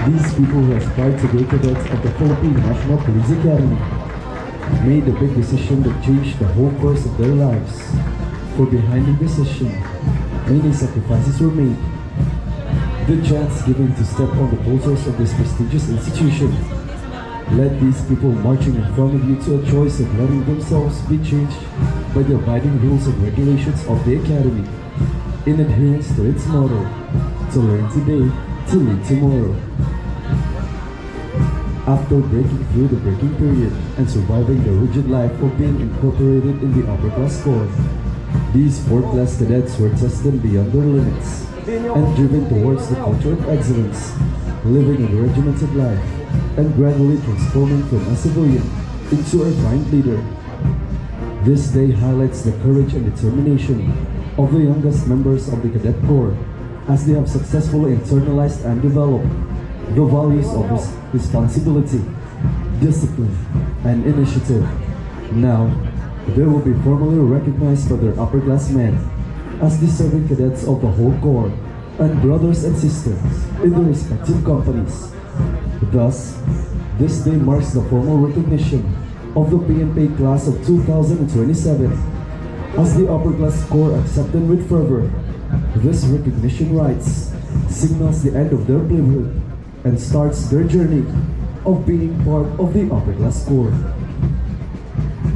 These people who aspired to be cadets of the Philippine National Police Academy made a big decision that changed the whole course of their lives. For behind the decision, many sacrifices were made. The chance given to step on the posters of this prestigious institution led these people marching in front of you to a choice of letting themselves be changed by the abiding rules and regulations of the Academy, in adherence to its motto, to learn today, to lead tomorrow. After breaking through the breaking period and surviving the rigid life of being incorporated in the upper class corps, these 4th class cadets were tested beyond their limits and driven towards the culture of excellence, living a regimented life and gradually transforming from a civilian into a refined leader. This day highlights the courage and determination of the youngest members of the Cadet Corps as they have successfully internalized and developed the values of responsibility, discipline, and initiative. Now, they will be formally recognized by their upperclassmen as deserving cadets of the whole Corps and brothers and sisters in their respective companies. Thus, this day marks the formal recognition of the PNPA class of 2027 as the upper-class Corps accepted with fervor. This recognition rites signals the end of their playhood and starts their journey of being part of the upper-class Corps.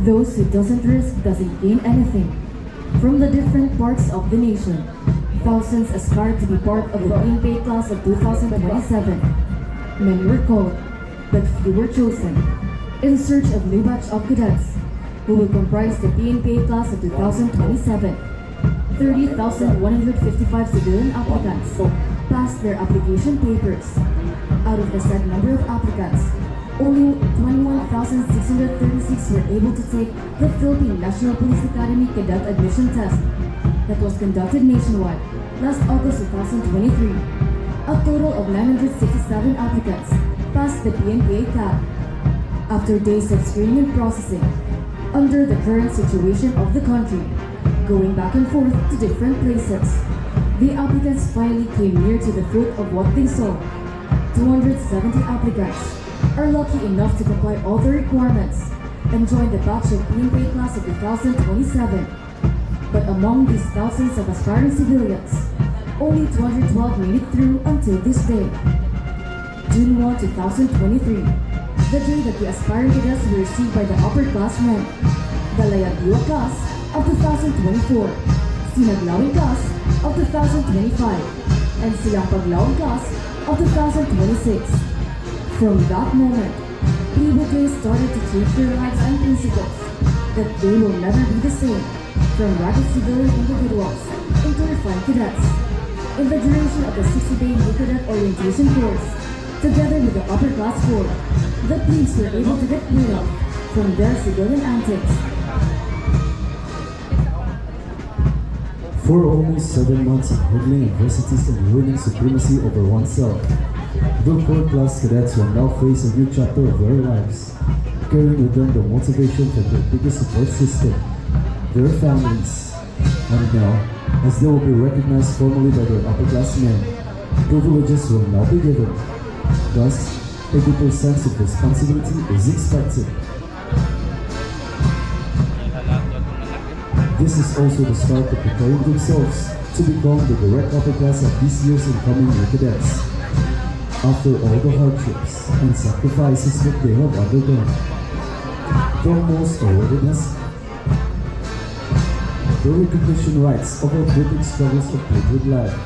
Those who doesn't risk doesn't gain anything. From the different parts of the nation, thousands aspire to be part of the PNPA class of 2027. Many were called, but few were chosen, in search of new batch of cadets who will comprise the PNPA class of 2027. 30,155 civilian applicants passed their application papers. Out of the said number of applicants, only 21,636 were able to take the Philippine National Police Academy Cadet Admission Test that was conducted nationwide last August 2023. A total of 967 applicants passed the PNPA CAT. After days of screening and processing, under the current situation of the country, going back and forth to different places, the applicants finally came near to the foot of what they saw. 270 applicants are lucky enough to comply all the requirements and join the batch of PNPA class of 2027. But among these thousands of aspiring civilians, only 212 made it through until this day. June 1, 2023, the day that the aspiring cadets were received by the upperclassmen, the Layagdiwa class of 2024, Sinaglawin class of 2025, and Silang Paglawin class of 2026. From that moment, people started to change their lives and principles, that they will never be the same, from ragged civilian individuals into refined cadets. In the duration of the 60-day new cadet orientation course, together with the upper class corps, the plebes were able to get freedom from their civilian antics. For almost 7 months of hurdling adversities and winning supremacy over oneself, the 4th class cadets will now face a new chapter of their lives, carrying with them the motivation from their biggest support system, their families. And now, as they will be recognized formally by their upperclassmen, privileges will now be given. Thus, a deeper sense of responsibility is expected. This is also the start of preparing themselves to become the direct upperclass of this year's incoming new cadets. After all the hardships and sacrifices that they have undergone, the most awardedness, the recognition rights of our great struggles of patriotic life.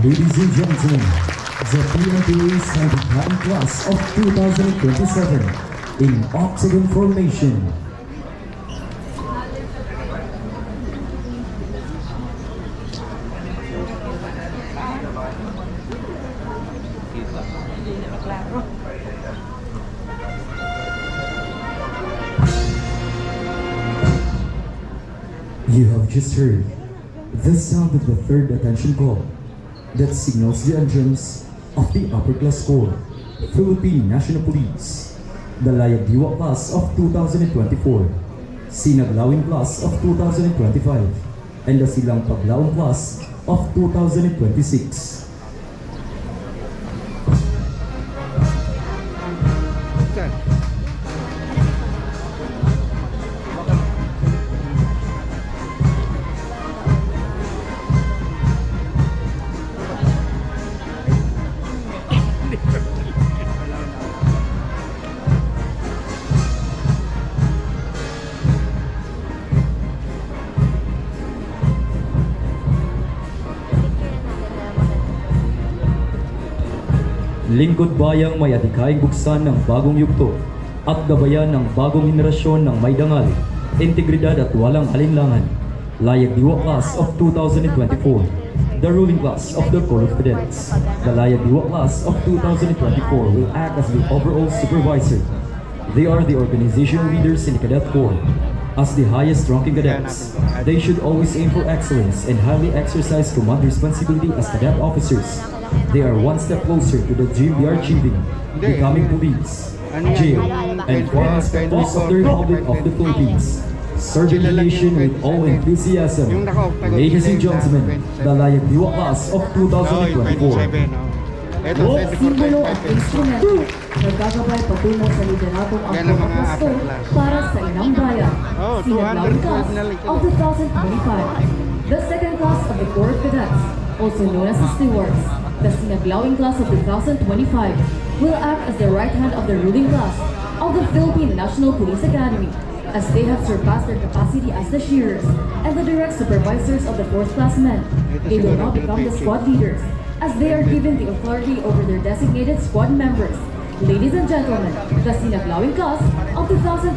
Ladies and gentlemen, the PNPA SANDIKHAIN class of 2027 in octagon formation. You have just heard the sound of the third attention call that signals the entrance of the upper class corps, Philippine National Police, the Layag-Diwa class of 2024, Sinaglawin class of 2025, and the Silang Paglaong class of 2026. Lingkod bayang may adhikaing buksan ng bagong yugto at gabayan ng bagong henerasyon ng may dangal, integridad at walang alinlangan. Layag-Diwa class of 2024, the ruling class of the Corps of Cadets. The Layag-Diwa class of 2024 will act as the overall supervisor. They are the organizational leaders in the Cadet Corps. As the highest ranking cadets, they should always aim for excellence and highly exercise command responsibility as cadet officers. They are one step closer to the dream they are achieving, becoming police, jail, and foreign inspectors of the Republic of the Philippines, serving the nation with all enthusiasm. Ladies and gentlemen, the Layag-Diwa class of 2024. O simbolo at instrumento nagagabay patungo sa lideratong ang pagpapasto para sa inang bayan. Sinaglawin class of 2025. The second class of the Corps of Cadets, also known as the stewards, the Sinaglawin class of 2025, will act as the right hand of the ruling class of the Philippine National Police Academy, as they have surpassed their capacity as the shearers and the direct supervisors of the fourth class men. They will now become the squad leaders, as they are given the authority over their designated squad members. Ladies and gentlemen, the Sinaglawin class of 2025.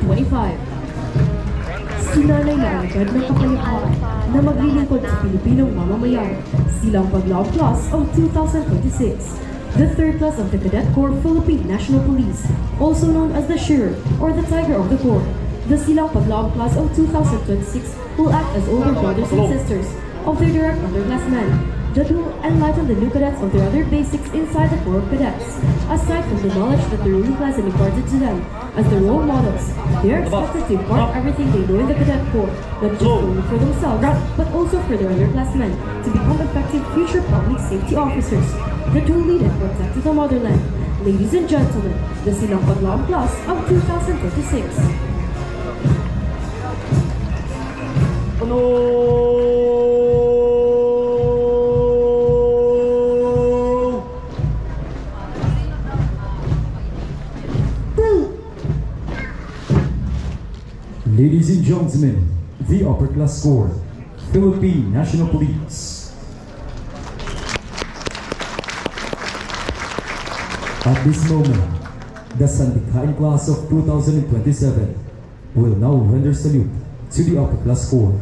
Sinanay na alagad ng kapayapaan na maglilingkod sa Pilipinong mamamayan, Silang Paglaong class of 2026. The third class of the Cadet Corps Philippine National Police, also known as the Shearer or the Tiger of the Corps. The Silang Paglaong class of 2026 will act as older brothers and sisters of their direct underclassmen, that will enlighten the new cadets of their other basics inside the Corps of Cadets. Aside from the knowledge that the ruling class had imparted to them as the role models, they are expected to impart everything they know in the Cadet Corps, not just only for themselves, but also for their underclassmen, to become effective future public safety officers that will lead and protect the motherland. Ladies and gentlemen, the Silang Paglaong class of 2026. Ladies and gentlemen, the upper class corps, Philippine National Police. At this moment, the SANDIKHAIN class of 2027 will now render salute to the upper class corps.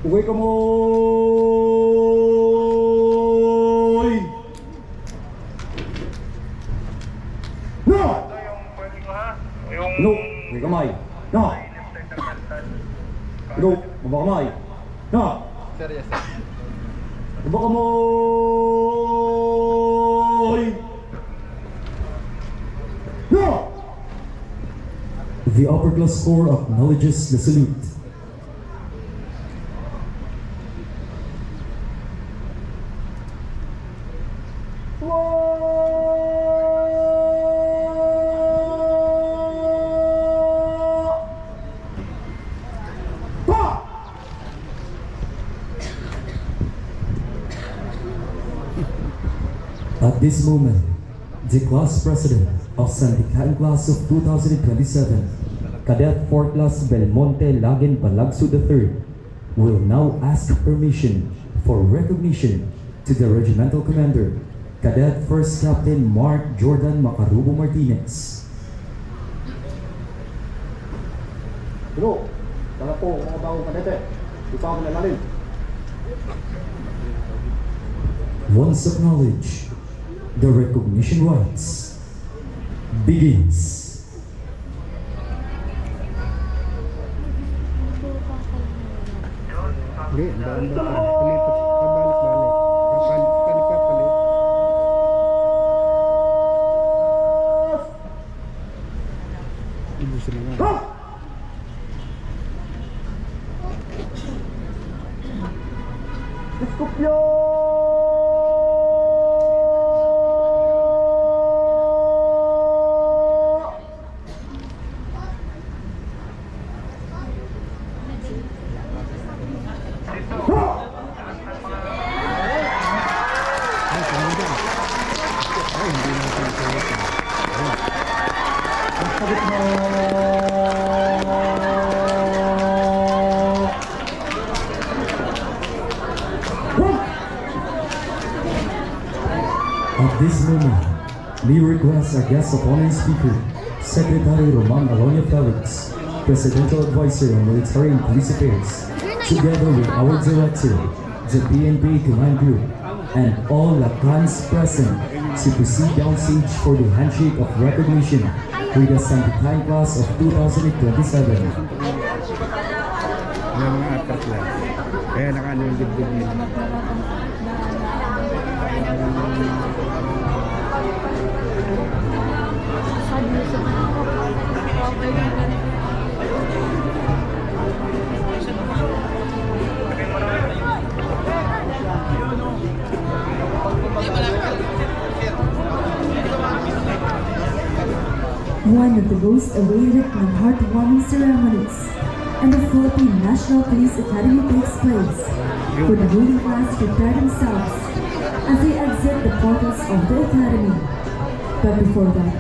Uwi ka mo! No! No! Uwi kamay! No! No! Maba kamay! No! Maba kamay! No! The upper class corps acknowledges the salute. At this moment, the class president of SANDIKHAIN class of 2027, Cadet 4 Class Belmonte Lagin Balagso III, will now ask permission for recognition to the regimental commander, Cadet First Captain Mark Jordan Macarubo Martinez. Bro, tala po mga bagong kadete. Ikaw ang nalalim. Once acknowledged, the recognition rites begins. Hindi, daan ba pa? Palipat, pabalik-balik. Palipat-palit. Hindi sila nga. Diskupyo! Ay, SANDIKHAIN. Ay, hindi natin palitan. Ang sabit mo! At this moment, we request our guest opponent speaker, Secretary Roman Alonia Felix, Presidential Advisor on Military and Police Affairs, together with our Director, the PNPA Command Group, and all Lacans present to proceed downstage for the handshake of recognition with the SANDIKHAIN class of 2027. May mga apat lang. Kaya nakaano yung dibdib nila. One of the most awaited and heartwarming ceremonies and the Philippine National Police Academy takes place, where the ruling class prepare themselves as they exit the portals of the academy. But before that,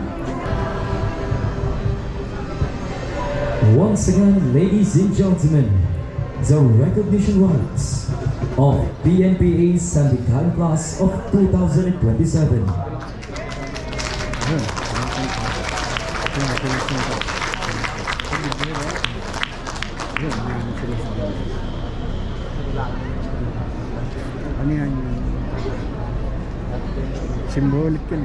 Once again, ladies and gentlemen, the recognition rites of PNPA's SANDIKHAIN class of 2027. Yun. Ano yan? Symbolic yan.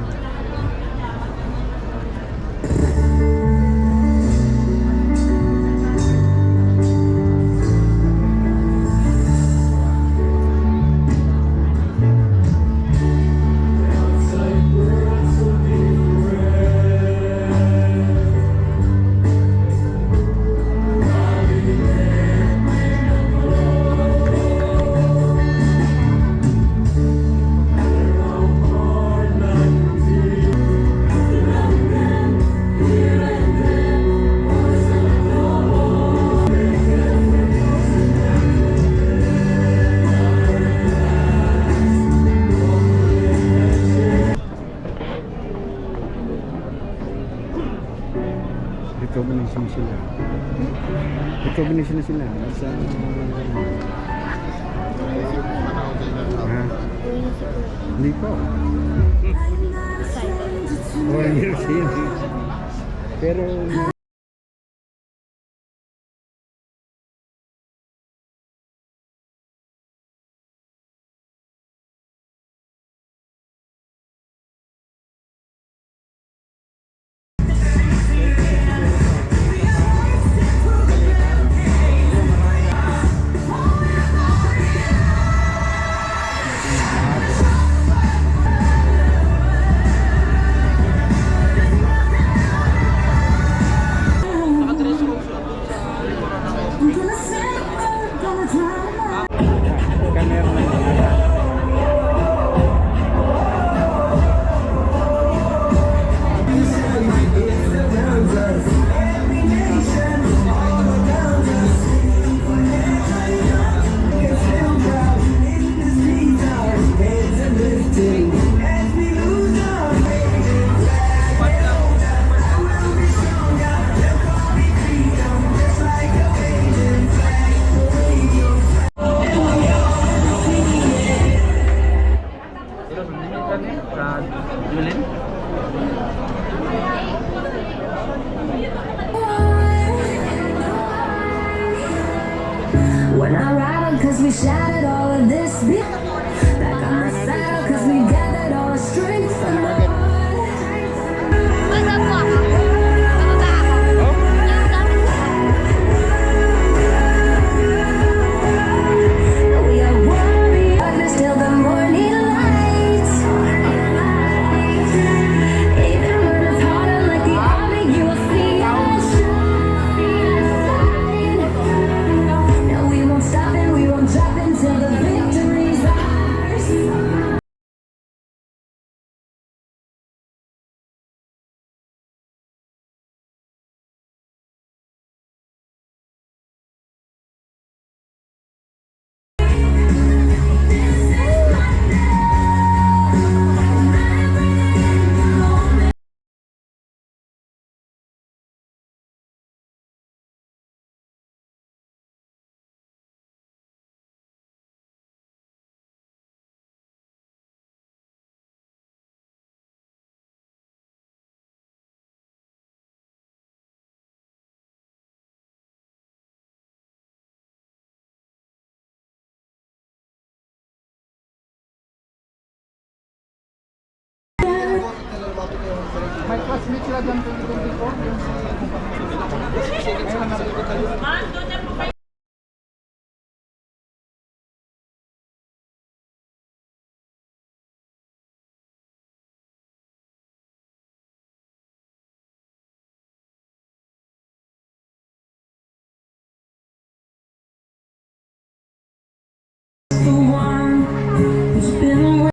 Recognition sila. Recognition na sila. Sa... Ha? Hindi pa. 4 years yun. Pero... Julin? We're not riding cause we shattered all of this beat. Back on the saddle cause we gathered all the strength from the heart. We are warriors till the morning light. Even when it's harder like the army, you will see us shine. No, we won't stop and we won't drop until the victory's ours. May classmate sila dyan 2024. The one who's been away.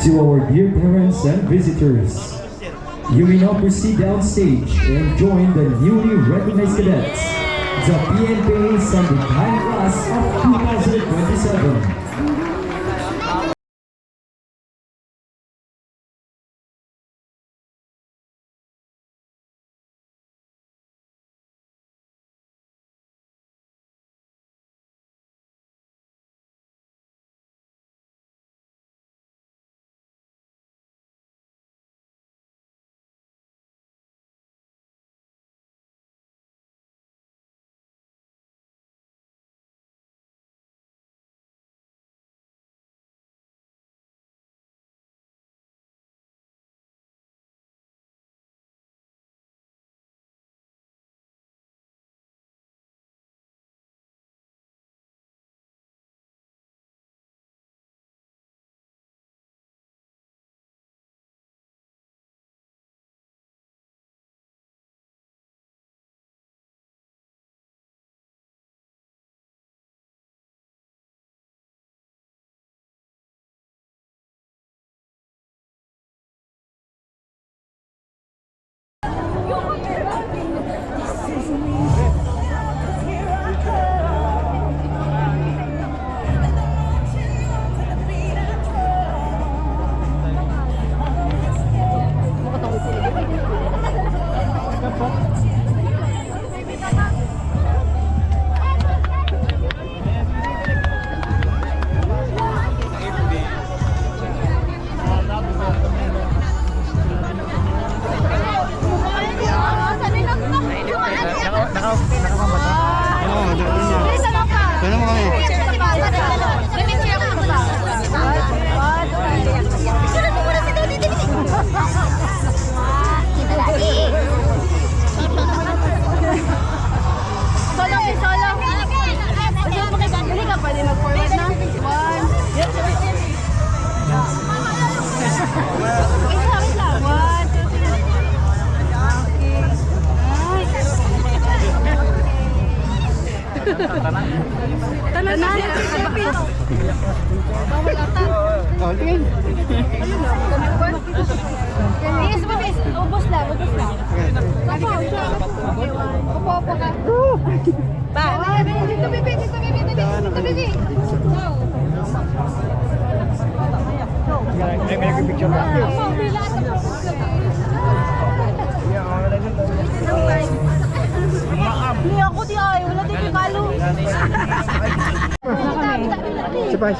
To our dear parents and visitors, you may now proceed downstage and join the newly recognized cadets, the PNPA SANDIKHAIN class of 2027. Ubos lang. Upo ka. Dito, bibi. May nagpipicture ba? Hindi ako di ay, wala din yung kalo. Sabay.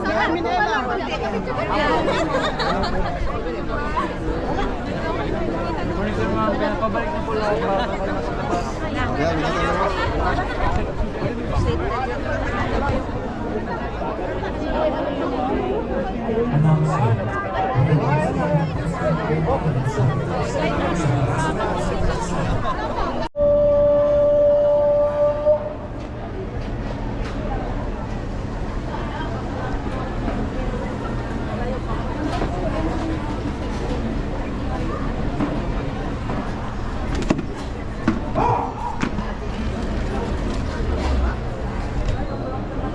Halika.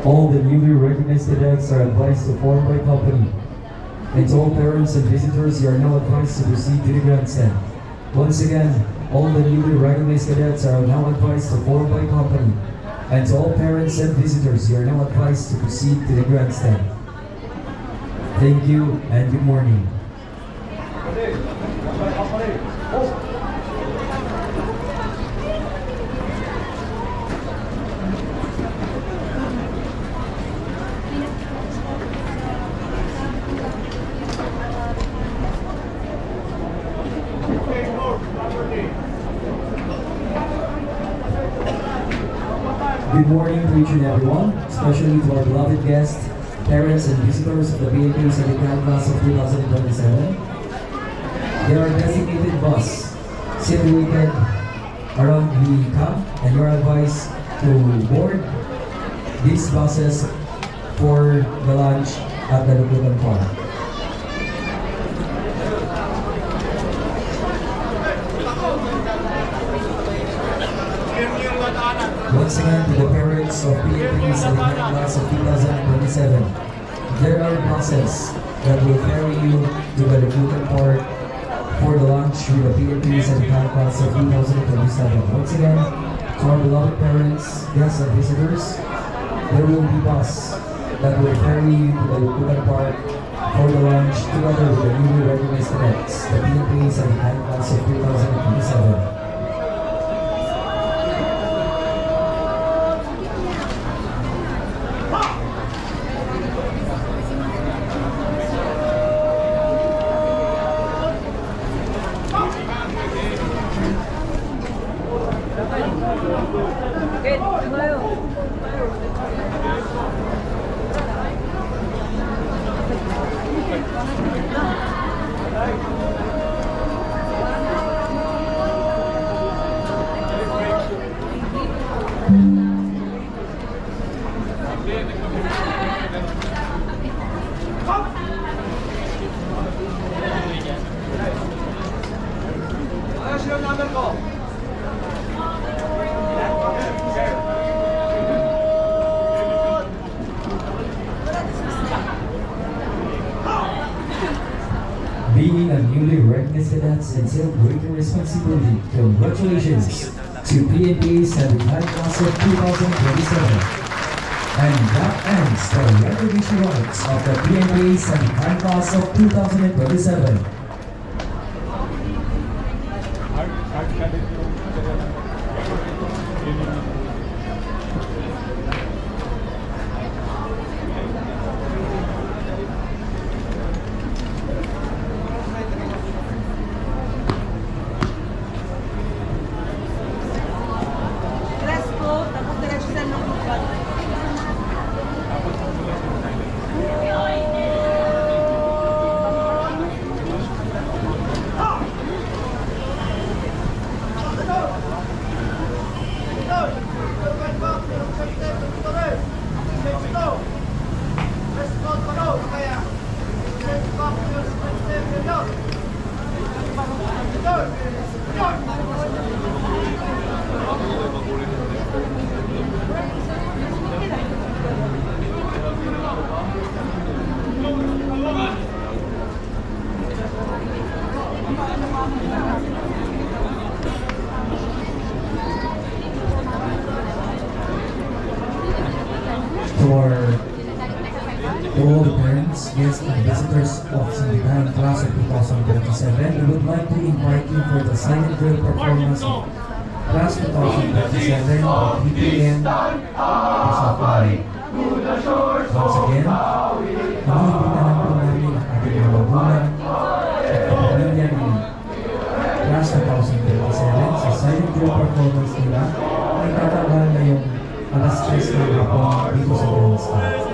All the newly recognized cadets are advised to form by company. And to all parents and visitors, you are now advised to proceed to the grandstand. Once again, all the newly recognized cadets are now advised to form by company. And to all parents and visitors, you are now advised to proceed to the grandstand. Thank you and good morning. Good morning to each and everyone, especially to our beloved guests, parents and visitors of the PNPA SANDIKHAIN class of 2027. There are designated bus situated around the camp, and you are advised to board these buses for the lunch at the Lukutan Park. Once again, to the parents of PNPA SANDIKHAIN class of 2027, there are buses that will ferry you to the Lukutan Park for the lunch with the PNPA SANDIKHAIN class of 2027. Once again, to our beloved parents, guests and visitors, there will be bus that will ferry you to the Lukutan Park for the lunch together with the newly recognized cadets, the PNPA SANDIKHAIN class of 2027. Being a newly recognized cadets entails greater responsibility. Congratulations to PNPA SANDIKHAIN class of 2027. And that ends the recognition rites of the PNPA SANDIKHAIN class of 2027. To all the parents, guests, and visitors of SANDIKHAIN class of 2027, we would like to invite you for the silent drill performance of class 2027 of 3 p.m. this afternoon. Once again, iniimbitahan po namin ang ating mga magulang at kapamilya ng class 2027 sa silent drill performance nila ay tatagal ngayong alas 3 ng hapon dito sa Grandstand.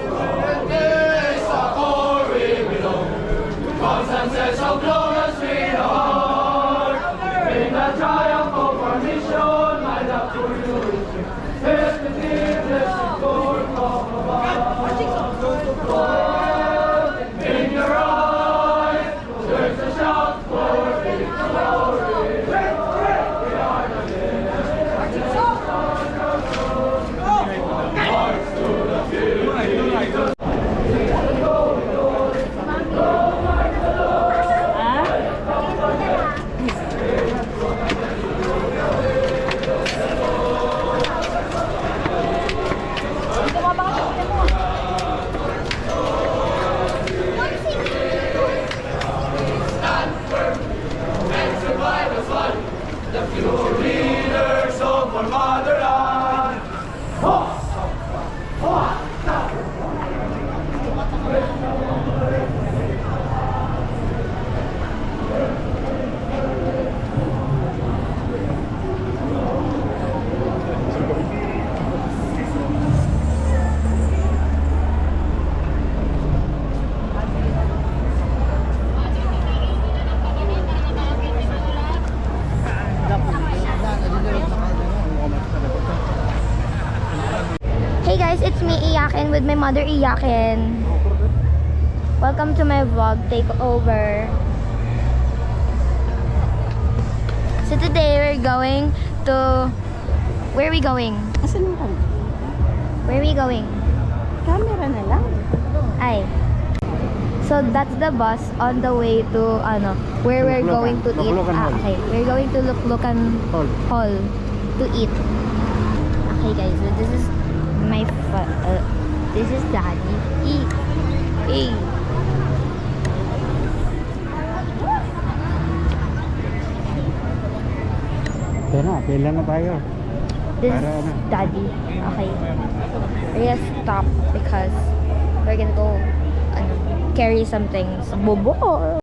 Hey guys, it's me Iyakin with my mother Iyakin. Welcome to my vlog takeover. So today we're going to... Where are we going? Asan yung camera? Where are we going? Camera na lang. Ay. So that's the bus on the way to where we're going to eat. Luklukan Hall. Okay, we're going to Luklukan Hall to eat. Okay guys, so this is my this is Daddy. Hey. Kailan na tayo? This Para is ano? Daddy. Okay. We're gonna stop because we're gonna go carry some things. Bobo.